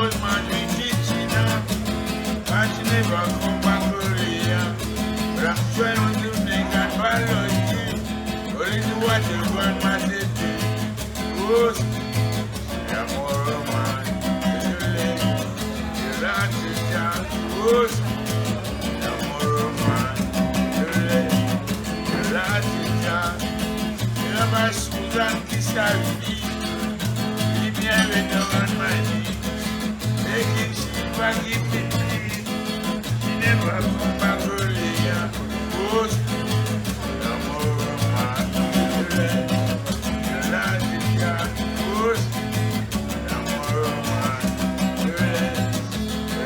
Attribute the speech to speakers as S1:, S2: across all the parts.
S1: old man we teaching her, but she never come back Korea. But I'm trying to make a biology, only to watch the one man said to ghost. I'm more man, you live, you like to jump, ghost. I'm more man, you live, you like to jump. You never smooth and kiss her feet. Leave me every dog on my knee. Making sheep and keeping me. She never come back earlier. Ghost, no more man. You let it go. Ghost, no more man. You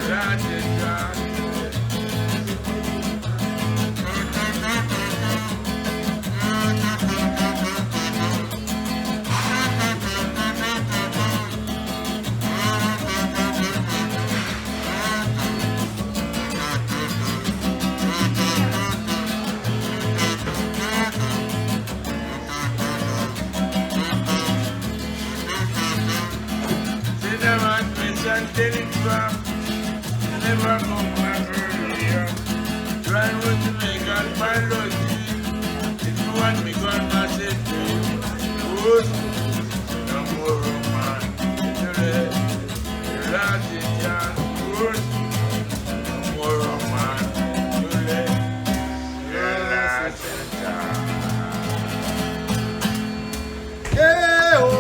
S1: let it go. Never come back earlier. Try to make out biology. If you want me gone, I said to you, ghost, no more man. You let it down, ghost, no more man. You let it down.
S2: Hey, oh.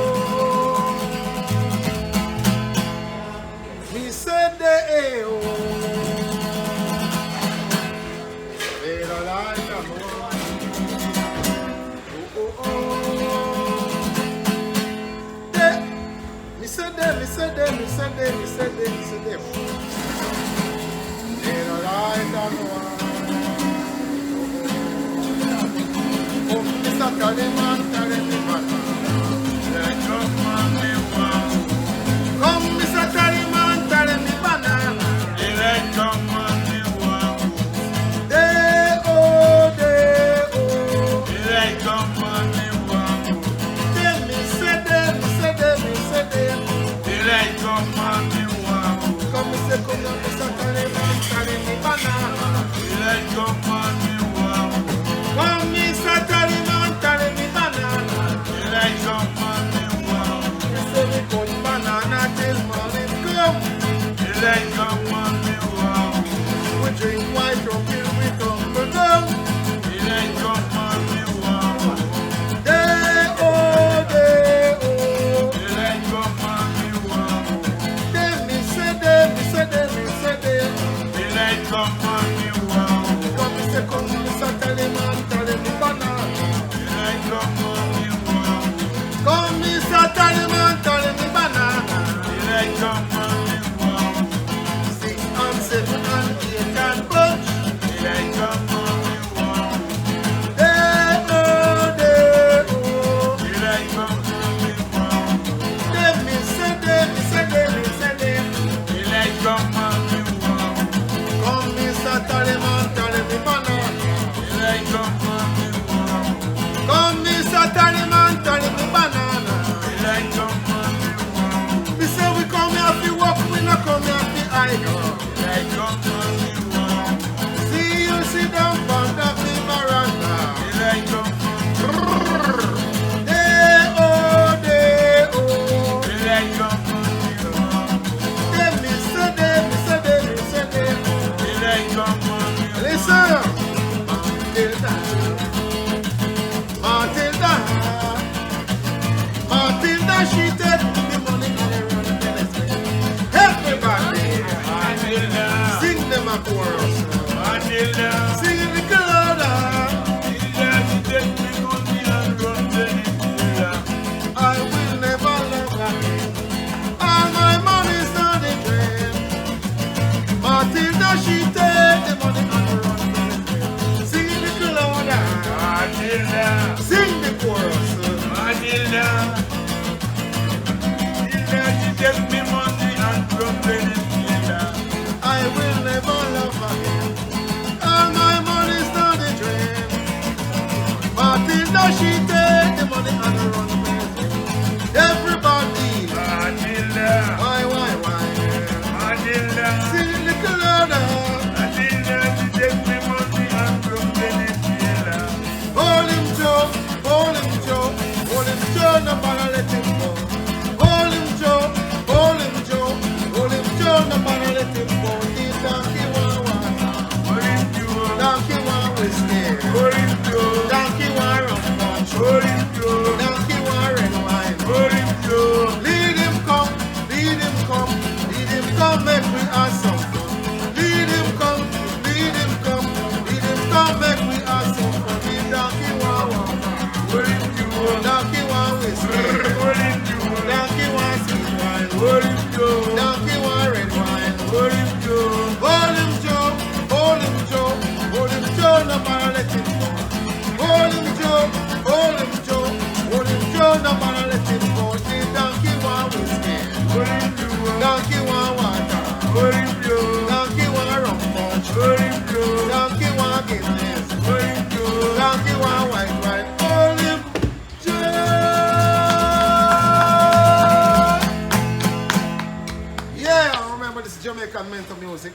S2: Jamaican Mento music.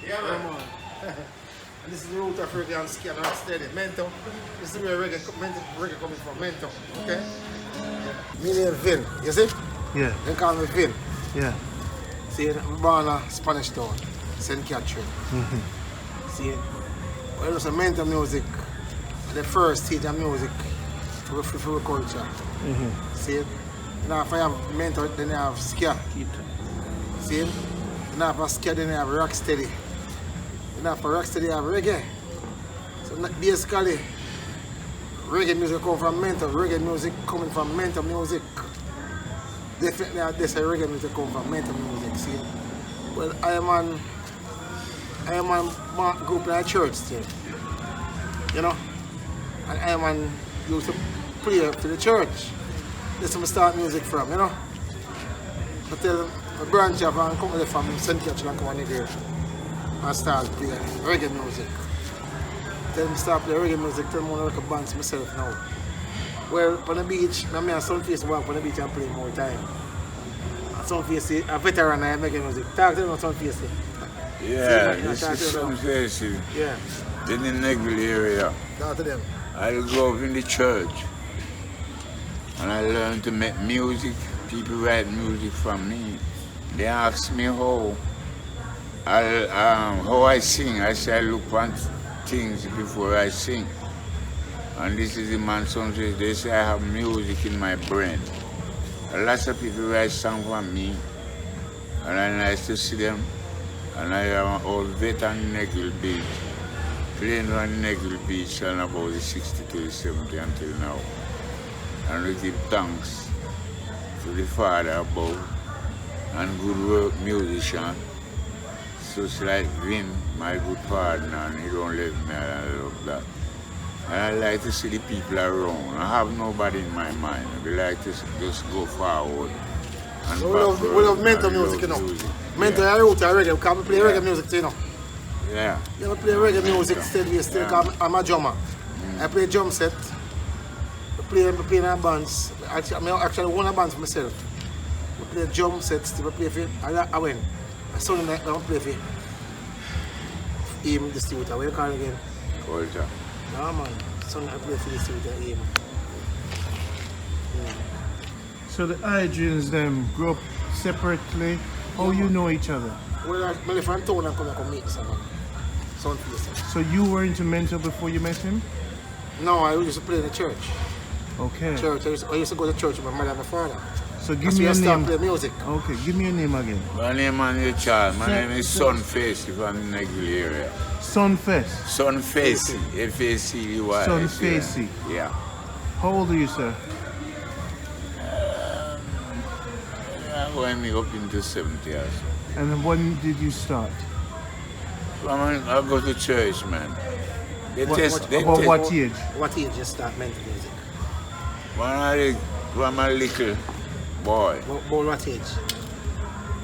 S1: Yeah, man.
S2: Man. And this is the root of reggae and ski and rocksteady. Mento. This is where reggae coming from. Mento. Okay? Me name Vin. You see?
S3: Yeah.
S2: They call me Vin.
S3: Yeah.
S2: See, I'm born in Spanish Town, St. Catherine. See, well, it was a Mento music. The first stage of music for culture. See, now if I have Mento, then I have ska. See, then I have ska, then I have rocksteady. Then after rocksteady, I have reggae. So basically, reggae music come from Mento. Reggae music coming from Mento music. Definitely, this reggae music come from Mento music. See, well, I am on group in a church still. You know, and I am on used to play to the church. That's where I start music from. You know, I tell a branch of and come from St. Catherine and come on here and start playing reggae music. Tell them start playing reggae music. Tell them I want to bands myself now. Well, on the beach, me and Sunface walk on the beach and play more time. Sunface, a veteran, I make music. Talk to them about Sunface.
S1: Yeah, this is Sunface.
S2: Yeah.
S1: In the Negri area.
S2: Talk to them.
S1: I grew up in the church. And I learned to make music. People write music from me. They ask me how I sing. I say I look on things before I sing. And this is the man Sunface. They say I have music in my brain. Lots of people write songs for me, and I nice to see them. And I am an old vet on Negri Beach, playing on Negri Beach and about the 60 to the 70 until now. And we give thanks to the Father above and good work musician, such like Vin, my good partner, and he don't let me, and I love that. And I like to see the people around. I have nobody in my mind. I like to just go forward. And
S2: So we love Mento music, you know. Mento, I wrote a reggae, because we play reggae music too, you know.
S1: Yeah.
S2: Yeah, we play reggae music still, because I'm a drummer. I play drum set. We play in our bands. I actually own a band for myself. We play drum sets, we play for, I went. A Sunday night, I play for him, distributor. What do you call it again?
S1: Culture.
S2: No man, Sunday I play for distributor him.
S3: So the Adrians them grew up separately. How you know each other?
S2: Well, I live from town and come meet someone. Sunface.
S3: So you were into Mento before you met him?
S2: No, I used to play in the church.
S3: Okay.
S2: Church. I used to go to church with my mother and my father.
S3: So give
S2: That's
S3: me
S2: where
S3: a
S2: I started
S3: name.
S2: playing music.
S3: Okay, give me a name again.
S1: My name is Charles. My name is Sunface from the Negri area.
S3: Sunface.
S1: Sunface. F-A-C-E-Y.
S3: Sunface.
S1: Yeah.
S3: How old are you, sir?
S1: I'm going up into 70 years.
S3: And when did you start?
S1: I go to church, man. They
S3: What age?
S2: What age you start Mento music?
S1: When I'm a little boy.
S2: What age?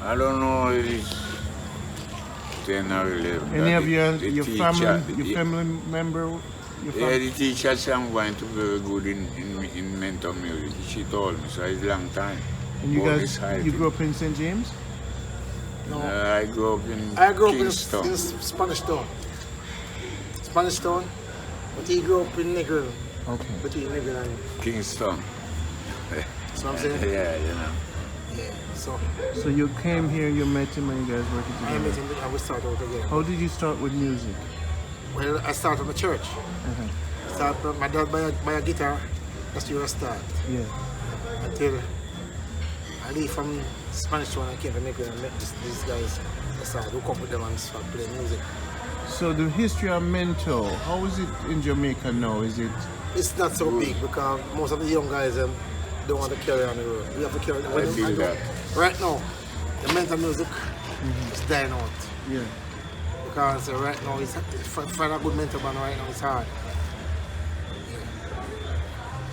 S1: I don't know if it's 10 or 11.
S3: Any of your
S1: teacher,
S3: family member?
S1: Yeah, the teacher said I'm going to be very good in Mento music. She told me, so it's a long time.
S3: And you
S1: About
S3: guys,
S1: this height.
S3: you grew up in St. James?
S2: No.
S1: I grew up in
S2: I grew up in
S1: Kingston.
S2: Spanish Town. Spanish Town. But he grew up in Negri.
S3: Okay.
S2: Between Negri and...
S1: Kingston.
S2: That's what I'm saying?
S1: Yeah, you know.
S2: Yeah. So,
S3: So you came here, you met him, and you guys working
S2: I met
S3: together.
S2: him and we started out again.
S3: How did you start with music?
S2: Well, I started from the church. My dad buy a guitar. That's where I start.
S3: Yeah.
S2: Until I leave from Spanish Town and came to Negri and met these guys. I started to come with them and start playing music.
S3: So the history of Mento, how is it in Jamaica now? Is it?
S2: It's not so big because most of the young guys don't want to carry on the road. We have to carry on.
S1: I feel that.
S2: Right now, the Mento music is dying out.
S3: Yeah.
S2: Because right now, find a good Mento band right now, it's hard.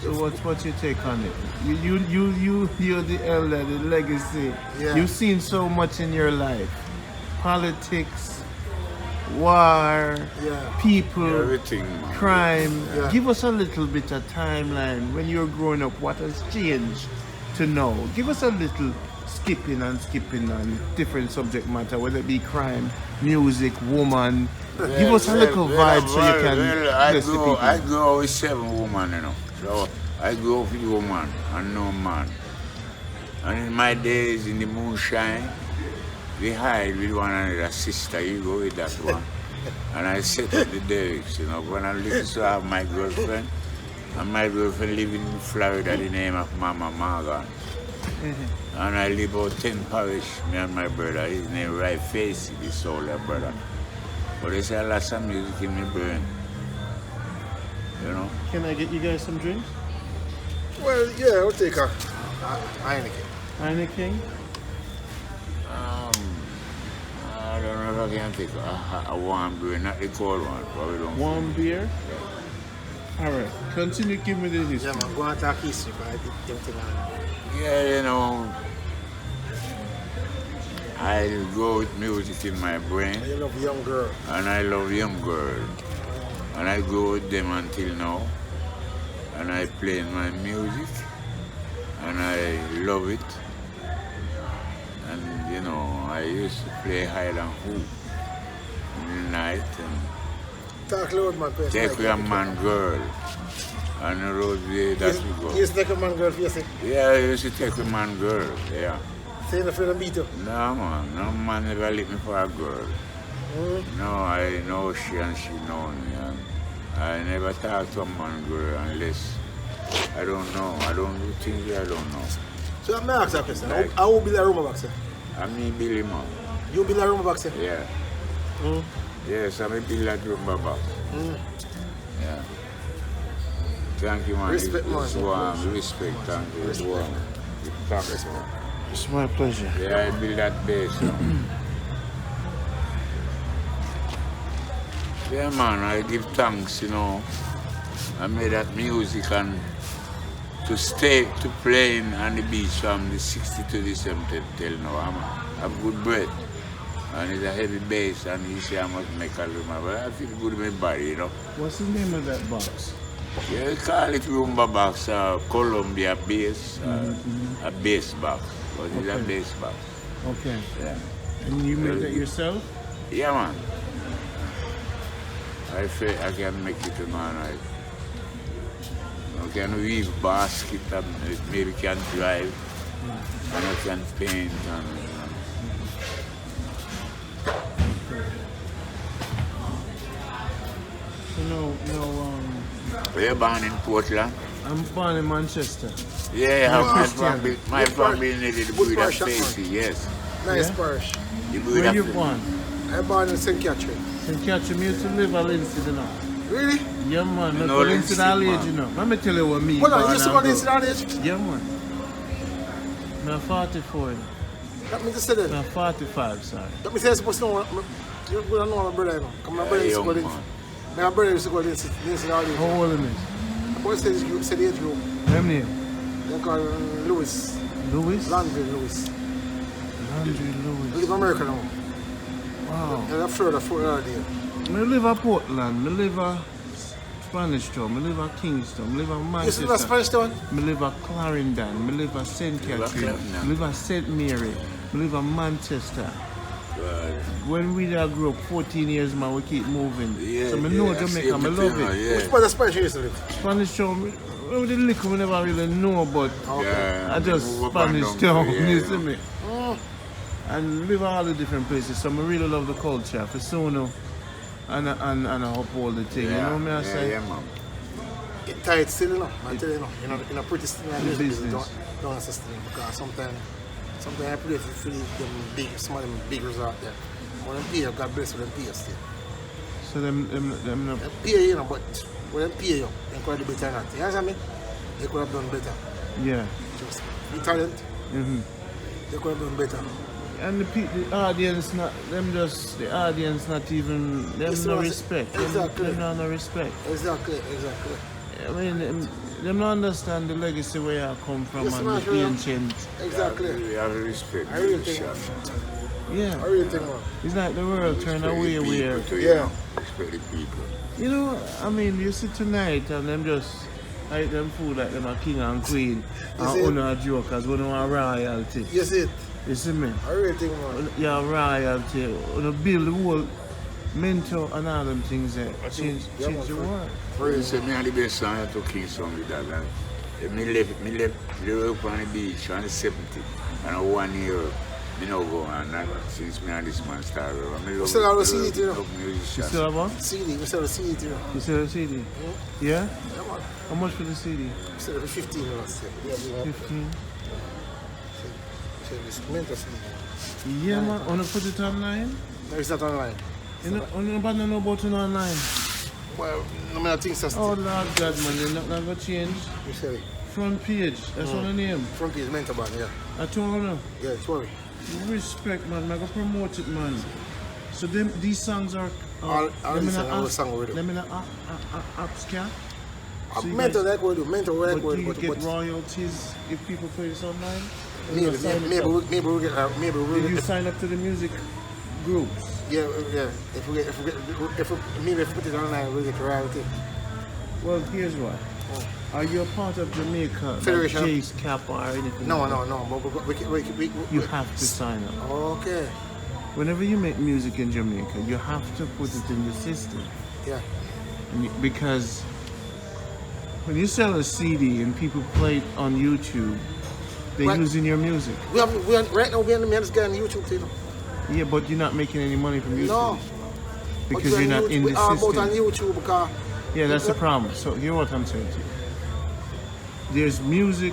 S3: So what's your take on it? You're the elder, the legacy.
S2: Yeah.
S3: You've seen so much in your life. Politics, war,
S2: Yeah.
S3: people,
S1: Everything, man.
S3: crime.
S2: Yeah.
S3: Give us a little bit of timeline when you're growing up. What has changed to know? Give us a little skipping and different subject matter, whether it be crime, music, woman. Give us a little vibe so you can bless the people.
S1: I grew up with 7 women, you know. So I grew up with woman and no man. And in my days in the moonshine, we hide with one another. Sister, you go with that one. And I set up the lyrics, you know. When I used to have my girlfriend, and my girlfriend living in Florida, the name of Mama Morgan. And I live out 10 parish, me and my brother. His name Right Face, his older brother. But they say I lost some music in my brain. You know?
S3: Can I get you guys some drinks?
S2: Well, yeah, I'll take a Heineken.
S3: Heineken?
S1: I don't know if I can take a warm beer, not the cold one. Probably don't.
S3: Warm beer? Yeah. Alright, continue giving me the history.
S2: Yeah, man, go and talk history, but I did everything on.
S1: Yeah, you know, I go with music in my brain.
S2: And you love young girl.
S1: And I love young girls. And I go with them until now. And I play my music. And I love it. And you know, I used to play hide and hoop in the night and
S2: Talk loud, man, please.
S1: take with a man girl. On the road way that we go.
S2: You used to take a man girl for yourself?
S1: Yeah, I used to take a man girl, yeah.
S2: So you're not afraid of beat you?
S1: No man, no man never leave me for a girl. No, I know she and she know me. And I never talk to a man girl unless I don't know. I don't do things that I don't know.
S2: So I'm going to ask you a question.
S1: Like-
S2: How will be the rhumba boxer?
S1: I'm me Billy man.
S2: You be the rhumba boxer?
S1: Yeah. Yes, I'm a Billy that rhumba box. Yeah. Thank you, man.
S2: Respect, man.
S1: It's warm. Respect, thank you. It's warm. Thanks, man.
S3: It's my pleasure.
S1: Yeah, I build that base. Yeah, man, I give thanks, you know. I made that music and to stay to playing on the beach from the 60 to the 70 till now. I have good breath. And it's a heavy bass, and you see I must make a little, but I feel good in my body, you know.
S3: What's the name of that box?
S1: Yeah, we call it rhumba box, Columbia bass, a bass box. But it's a bass box.
S3: Okay.
S1: Yeah.
S3: And you made that yourself?
S1: Yeah, man. I feel I can make it, man. I can weave basket, and maybe can drive, and I can paint. And,
S3: No,
S1: You're born in Portland?
S3: I'm born in Manchester.
S1: Yeah,
S3: Christian.
S1: my family needed to breed a
S2: parish,
S1: Facey, yes.
S2: Nice
S3: Yeah?
S2: parish.
S3: Where you born?
S2: I'm born in St. Catherine.
S3: St. Catherine, me used to live at Lindsay, you know.
S2: Really?
S3: Yeah, man.
S1: You
S3: Look
S1: know
S3: at Lindsay
S1: Lindsay,
S3: Alley,
S1: man.
S3: you know. Let me tell you what me.
S2: Hold on, you
S3: born
S2: used to
S3: and
S2: go to
S3: grow.
S2: this age?
S3: Yeah, man. I'm 44.
S2: Let me just say that.
S3: I'm 45, sorry.
S2: Let me say, I'm supposed to know. You're going to know my brother, you know. Come my brother used to go to
S1: young man.
S2: my brother used to go to this alley.
S3: How old am I?
S2: My boy said the age group.
S3: Them name?
S2: They call Lewis.
S3: Louis?
S2: Landry Lewis.
S3: Landry
S2: He
S3: Louis.
S2: live in America now.
S3: Wow.
S2: And I'm Florida, Fort Lauderdale.
S3: I live at Portland. I live at Spanish Town. I live at Kingston. I live at
S2: You used to live
S3: Manchester.
S2: in Spanish Town?
S3: I live at Clarendon. I live at St.
S1: live at
S3: Catherine.
S1: Clarendon.
S3: I live at St. Mary. I live at Manchester.
S1: Right.
S3: When we there grew up, 14 years, man, we keep moving.
S1: Yeah,
S3: So I know
S1: yeah,
S3: Jamaica,
S1: see
S3: I love
S1: everything,
S3: it.
S1: yeah.
S2: Which part of Spanish you used to live?
S3: Spanish Town, we the little we never really know, but
S1: Yeah,
S3: I just
S1: move up and
S3: Spanish
S1: down,
S3: Town,
S1: yeah,
S3: you
S1: yeah.
S3: see me? And live all the different places, so I really love the culture, for Sono, and I uphold the thing, you know what I say?
S1: Yeah, man.
S2: It tight still, you know. I tell you, you know, in a pretty still
S3: business.
S2: don't assist them because sometimes I play for them big, some of them biggers out there. When them pay you, God bless you, them pay you still.
S3: So them
S2: Them pay you know, but when them pay you, they could have done better than that. You know what I mean? They could have done better.
S3: yeah.
S2: Just the talent,
S3: hmm
S2: they could have done better.
S3: And the audience not the audience not even them
S2: It's
S3: no
S2: not-
S3: respect.
S2: exactly.
S3: Them no respect.
S2: Exactly.
S3: I mean them don't understand the legacy where I come from
S2: Yes,
S3: and
S2: man,
S3: the
S2: sure.
S3: ancient.
S2: Exactly.
S1: We have respect.
S2: I really
S1: for
S2: think-
S1: the shop.
S3: Yeah.
S2: I really think, man.
S3: It's like the world turn
S1: Respect
S3: away
S1: the
S3: where
S1: people too,
S2: Yeah.
S1: you know. Respect the people.
S3: you know, I mean you see tonight and them just I eat them food like them a king and queen.
S2: You
S3: And
S2: see?
S3: one a jokers, one a royalty.
S2: You see it?
S3: You see me?
S2: I really think, man.
S3: Yeah, royalty. One build the whole Mento and all them things there. Change the world.
S1: You say me and the best song to King song with that. And me left Europe on the beach on the 70th. And 1 year, me no go on that since me and this man started.
S2: We still have a CD too.
S3: You still have one?
S2: CD, we still have a CD too.
S3: You still have a CD? Yeah?
S2: Yeah, man.
S3: How much for the CD?
S2: We still have a 15 last year. Yeah,
S3: 15.
S2: This Mento CD.
S3: Yeah, man. Wanna put it online?
S2: No, it's not online.
S3: You know about it online?
S2: Well, no matter things that's
S3: Oh, Lord God, man. You're not going to change.
S2: You say it.
S3: Front page. That's what the name.
S2: Front page Mento band, yeah.
S3: I told you.
S2: Yeah, sorry.
S3: Respect, man. I'm going to promote it, man. So these songs are...
S2: All these songs are song already.
S3: Let me know apps, can?
S2: Mento like we do. Mento like
S3: But
S2: we
S3: do
S2: do.
S3: you
S2: But
S3: get royalties if people play this online?
S2: maybe we get maybe we
S3: Did you
S2: get.
S3: sign up to the music groups?
S2: Yeah. If we maybe if we put it online, we get royalty.
S3: Well, here's why. Are you a part of Jamaica,
S2: Federation?
S3: like Jay's Cap or anything?
S2: No.
S3: like that?
S2: But we
S3: You have to sign up.
S2: Okay.
S3: Whenever you make music in Jamaica, you have to put it in the system.
S2: Yeah.
S3: Because when you sell a CD and people play it on YouTube, they're
S2: Right.
S3: using your music.
S2: Right now we're in the men's guy on YouTube too.
S3: Yeah, but you're not making any money from YouTube.
S2: No.
S3: Because you're not in the
S2: We are both on
S3: system.
S2: YouTube because
S3: Yeah, that's the problem. So here's what I'm saying to you. There's music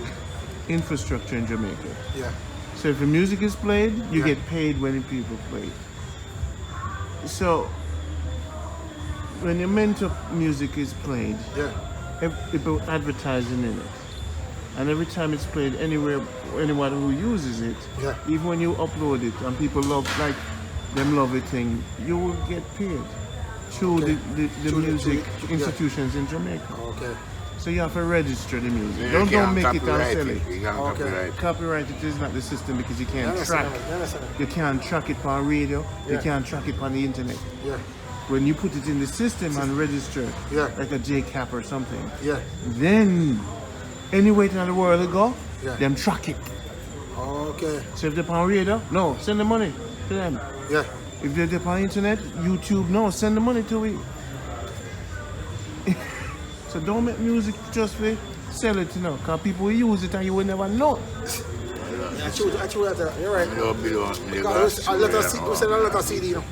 S3: infrastructure in Jamaica.
S2: yeah.
S3: So if the music is played, you
S2: Yeah.
S3: get paid when the people play it. So when your mental music is played,
S2: Yeah.
S3: people advertising in it. And every time it's played anywhere, anyone who uses it,
S2: Yeah.
S3: even when you upload it and people love it thing, you will get paid through
S2: Okay.
S3: the
S2: Through the-
S3: music
S2: through the-
S3: institutions in Jamaica.
S2: Okay.
S3: So you have to register the music.
S1: You
S3: Don't
S1: can't
S3: make it and
S1: copyright
S3: sell it.
S1: You can't
S2: Okay.
S1: copyright.
S3: Copyright it is not the system because you
S2: You
S3: can't track.
S2: understand?
S3: You can't track it on radio. You
S2: Yeah.
S3: can't track it on the internet.
S2: Yeah.
S3: When you put it in the system and register,
S2: Yeah.
S3: like a JCAP or something,
S2: Yeah.
S3: then anywhere in the world they go,
S2: Yeah.
S3: them track it.
S2: Okay.
S3: So if they're on radio, no, send the money to them.
S2: Yeah.
S3: If they're on internet, YouTube, no, send the money to it. So don't make music just for sell it, because people will use it and you will never know.
S2: Actually, you're right. Because a lot of CD, we sell a lot of CD, you know.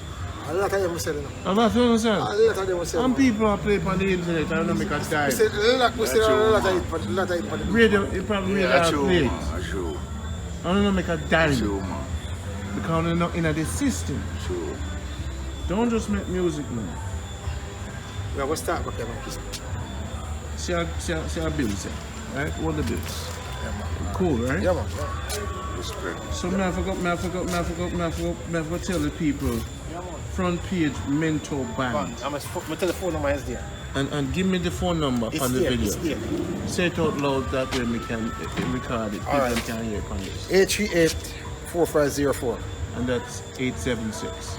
S2: A lot of them we sell, you know.
S3: And that's what I'm
S2: A
S3: saying.
S2: lot of them we sell.
S3: And people are playing on the internet and don't make a
S2: We
S3: dime.
S2: sell a lot of it, but a lot of it, but
S3: Radio, it probably really
S1: That's
S3: are
S1: true,
S3: played.
S1: man. That's true.
S3: And don't make a
S1: That's
S3: dime
S1: true, man.
S3: because they're not in the system.
S1: True.
S3: Don't just make music, man.
S2: we are going to start back, you know.
S3: See our bills, right? What the bills? Cool, right?
S2: Yeah, man.
S1: Respect.
S3: So I forgot tell the people, front page Mento Band.
S2: My telephone number is there.
S3: And give me the phone number
S2: It's
S3: on the
S2: there,
S3: video.
S2: it's there.
S3: Say it out loud that way we can record it. People
S2: right.
S3: can hear it.
S2: 838-4504.
S3: And that's 876.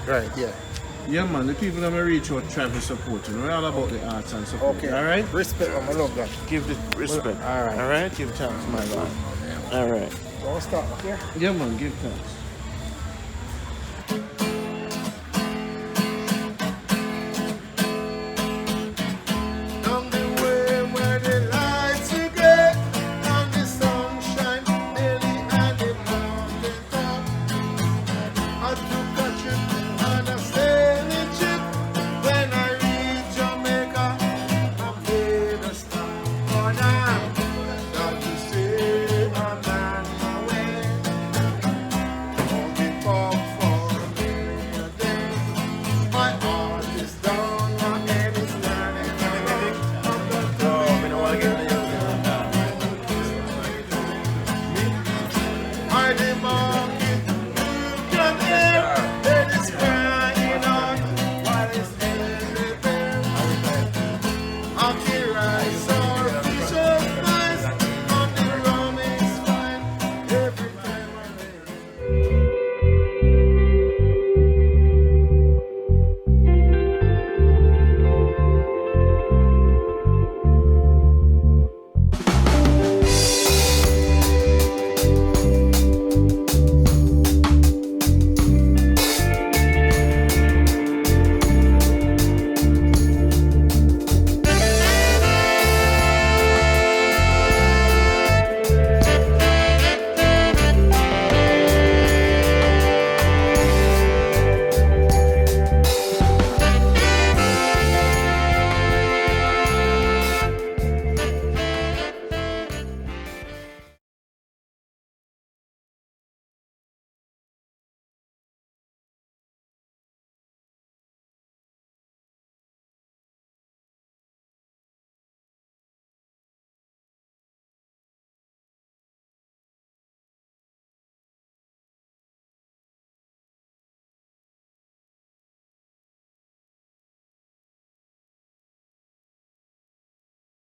S2: Right, yeah.
S3: Yeah, man, the people that may reach out try to support you. We're all about the arts and support.
S2: Okay.
S3: All right?
S2: Respect, man. I love that.
S3: Give the respect.
S2: All right.
S3: All right? Give thanks, my God. All right.
S2: Don't start, okay?
S3: Yeah, man, give thanks.
S2: On the way where the lights are gray and the sunshine daily and the mountain top. I took a trip on a sailing ship. When I reached Jamaica, I made a stop. Oh, now, got to say I'm on my way. Won't be far for a million days. My heart is down, my head is turning. I demand